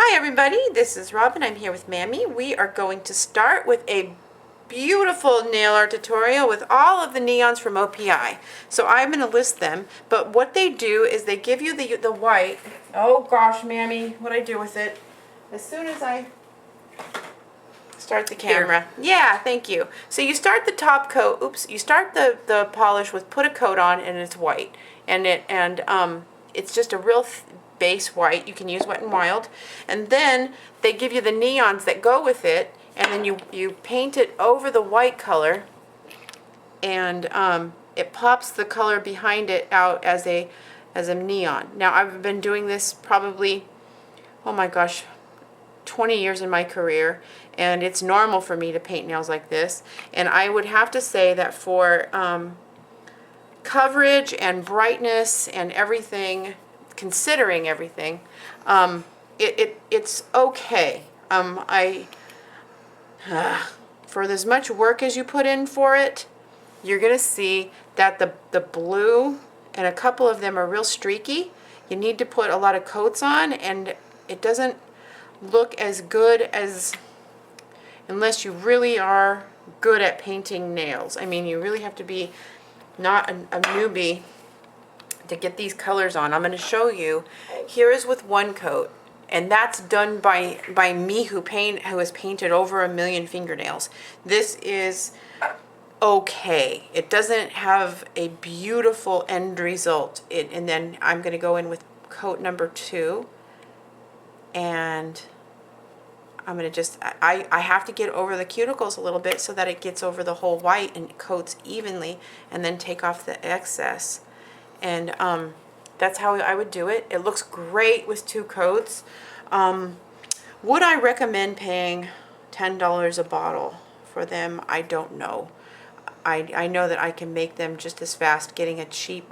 Hi everybody, this is Robin. I'm here with Mammy. We are going to start with a beautiful nail art tutorial with all of the neons from OPI. So I'm going to list them, but what they do is they give you the white. Oh gosh, Mammy, what'd I do with it? As soon as I start the camera. Yeah, thank you. So you start the top coat, you start the polish with put a coat on and it's white. It's just a real base white. You can use Wet n Wild. And then they give you the neons that go with it, and then you paint it over the white color, and it pops the color behind it out as a neon. Now I've been doing this probably, oh my gosh, 20 years in my career, and it's normal for me to paint nails like this. And I would have to say that for coverage and brightness and everything, considering everything, it's okay. For as much work as you put in for it, you're gonna see that the blue and a couple of them are real streaky. You need to put a lot of coats on, and it doesn't look as good as unless you really are good at painting nails. I mean, you really have to be not a newbie to get these colors on. I'm going to show you. Here is with one coat, and that's done by me who has painted over 1 million fingernails. This is okay. It doesn't have a beautiful end result. And then I'm going to go in with coat number 2, and I'm going to just, I have to get over the cuticles a little bit so that it gets over the whole white and coats evenly, and then take off the excess. And that's how I would do it. It looks great with 2 coats. Would I recommend paying $10 a bottle for them? I don't know. I know that I can make them just as fast getting a cheap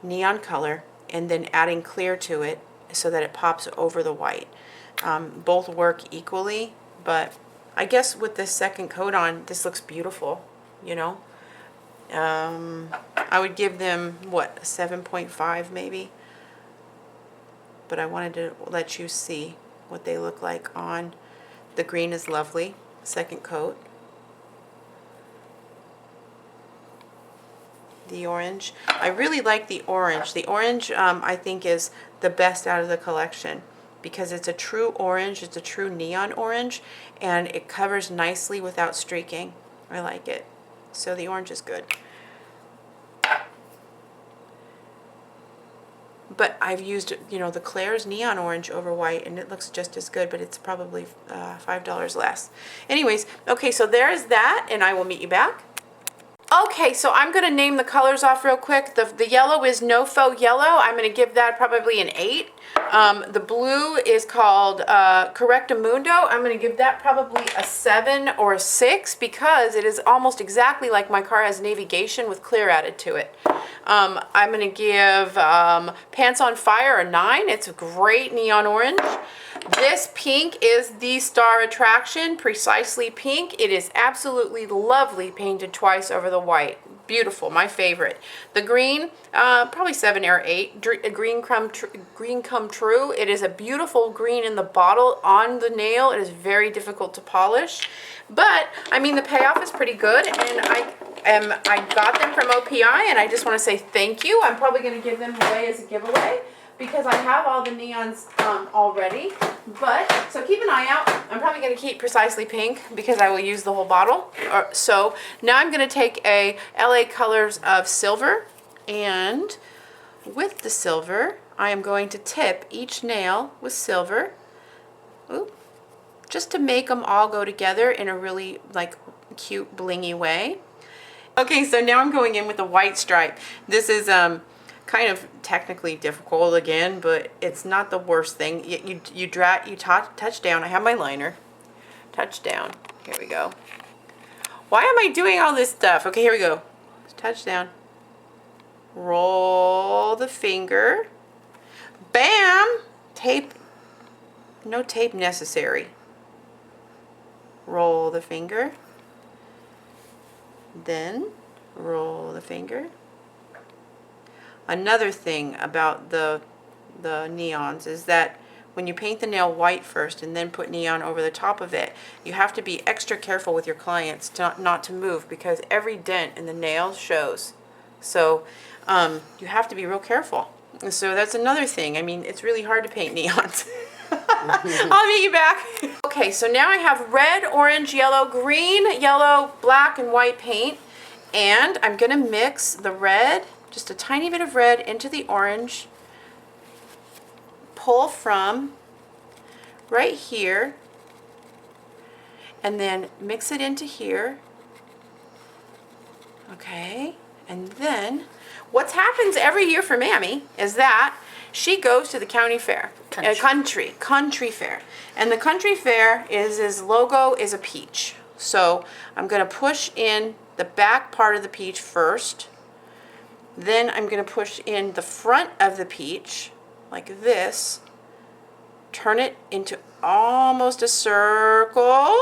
neon color and then adding clear to it so that it pops over the white. Both work equally, but I guess with this second coat on, this looks beautiful, you know. I would give them, what, a 7.5 maybe? But I wanted to let you see what they look like on. The green is lovely, second coat. The orange. I really like the orange. The orange, I think, is the best out of the collection because it's a true orange. It's a true neon orange, and it covers nicely without streaking. I like it. So the orange is good. But I've used, you know, the Claire's neon orange over white, and it looks just as good, but it's probably $5 less. Anyways, okay, so there's that, and I will meet you back. Okay, so I'm going to name the colors off real quick. The yellow is No Faux Yellow. I'm going to give that probably an 8. The blue is called Correctamundo. I'm going to give that probably a 7 or a 6 because it is almost exactly like my car has navigation with clear added to it. I'm going to give Pants on Fire a 9. It's a great neon orange. This pink is the star attraction, Precisely Pink. It is absolutely lovely, painted twice over the white. Beautiful, my favorite. The green, probably 7 or 8. Green Come True. It is a beautiful green in the bottle. On the nail, it is very difficult to polish. But, I mean, the payoff is pretty good, and I got them from OPI, and I just want to say thank you. I'm probably going to give them away as a giveaway, because I have all the neons already. But, so keep an eye out. I'm probably going to keep Precisely Pink because I will use the whole bottle. So now I'm going to take a LA Colors of silver, and with the silver, I am going to tip each nail with silver. Ooh, just to make them all go together in a really like cute blingy way. Okay, so now I'm going in with a white stripe. This is kind of technically difficult again, but it's not the worst thing. You touch down. I have my liner. Touch down. Here we go. Why am I doing all this stuff? Okay, here we go. Touch down. Roll the finger. Bam! Tape. No tape necessary. Roll the finger. Then roll the finger. Another thing about the the neons is that when you paint the nail white first and then put neon over the top of it, you have to be extra careful with your clients not to move, because every dent in the nail shows. So you have to be real careful. And so that's another thing. I mean, it's really hard to paint neons. I'll meet you back. Okay, so now I have red, orange, yellow, green, yellow, black, and white paint. And I'm going to mix the red, just a tiny bit of red, into the orange. Pull from right here. And then mix it into here. Okay. And then what happens every year for Mammy is that she goes to the county fair, country fair. And the country fair his logo is a peach. So I'm going to push in the back part of the peach first. Then I'm going to push in the front of the peach like this. Turn it into almost a circle.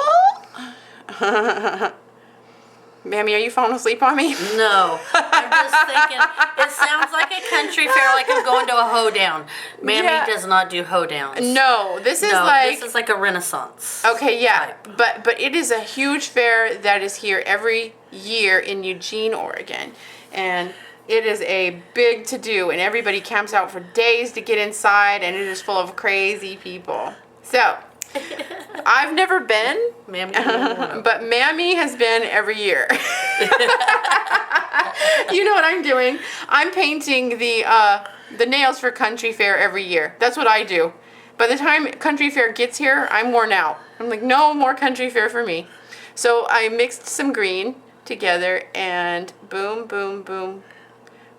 Mammy, are you falling asleep on me? No. I'm just thinking, it sounds like a country fair, like I'm going to a hoedown. Mammy does not do hoedowns. No, this is this is like a Renaissance. Okay, yeah. type. But it is a huge fair that is here every year in Eugene, Oregon. And it is a big to-do, and everybody camps out for days to get inside, and it is full of crazy people. So, I've never been, Mammy, but Mammy has been every year. You know what I'm doing? I'm painting the nails for country fair every year. That's what I do. By the time country fair gets here, I'm worn out. I'm like, no more country fair for me. So I mixed some green together, and boom, boom, boom,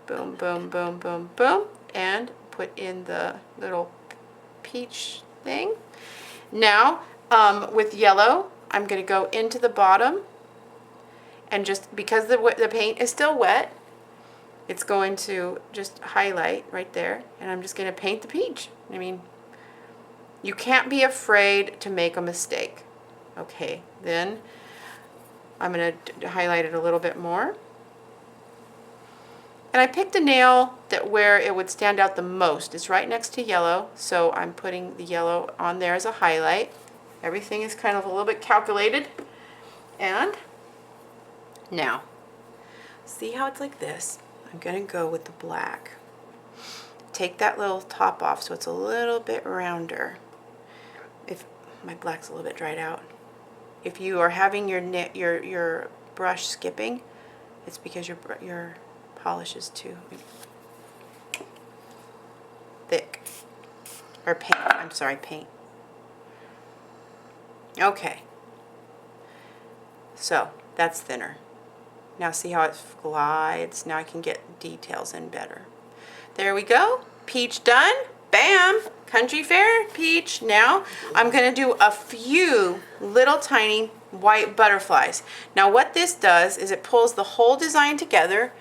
boom, boom, boom, boom, boom, and put in the little peach thing. Now, with yellow, I'm going to go into the bottom, and just because the paint is still wet, it's going to just highlight right there, and I'm just going to paint the peach. I mean, you can't be afraid to make a mistake. Okay, then I'm going to highlight it a little bit more. And I picked a nail where it would stand out the most. It's right next to yellow, so I'm putting the yellow on there as a highlight. Everything is kind of a little bit calculated. And now, see how it's like this? I'm going to go with the black. Take that little top off so it's a little bit rounder. If my black's a little bit dried out. If you are having your brush skipping, it's because your polish is too thick. Or paint. I'm sorry, paint. Okay. So, that's thinner. Now see how it glides? Now I can get details in better. There we go. Peach done. Bam! Country fair peach. Now I'm going to do a few little tiny white butterflies. Now what this does is it pulls the whole design together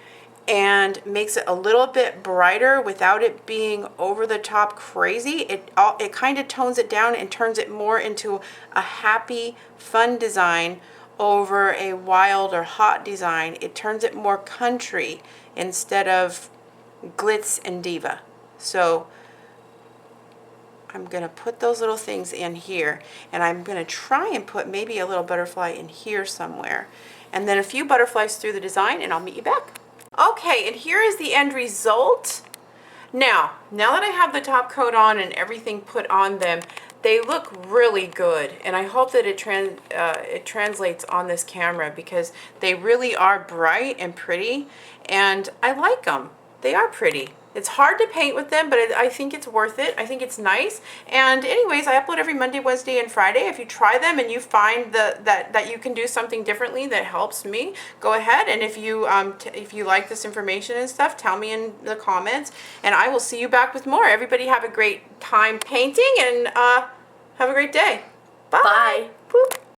and makes it a little bit brighter without it being over the top crazy. It kind of tones it down and turns it more into a happy, fun design over a wild or hot design. It turns it more country instead of glitz and diva. So I'm going to put those little things in here, and I'm going to try and put maybe a little butterfly in here somewhere, and then a few butterflies through the design, and I'll meet you back. Okay, and here is the end result. Now that I have the top coat on and everything put on them, they look really good, and I hope that it translates on this camera, because they really are bright and pretty, and I like them. They are pretty. It's hard to paint with them, but I think it's worth it. I think it's nice. And anyways, I upload every Monday, Wednesday, and Friday. If you try them and you find that you can do something differently that helps me, go ahead. And if you like this information and stuff, tell me in the comments. And I will see you back with more. Everybody have a great time painting, and have a great day. Bye. Bye.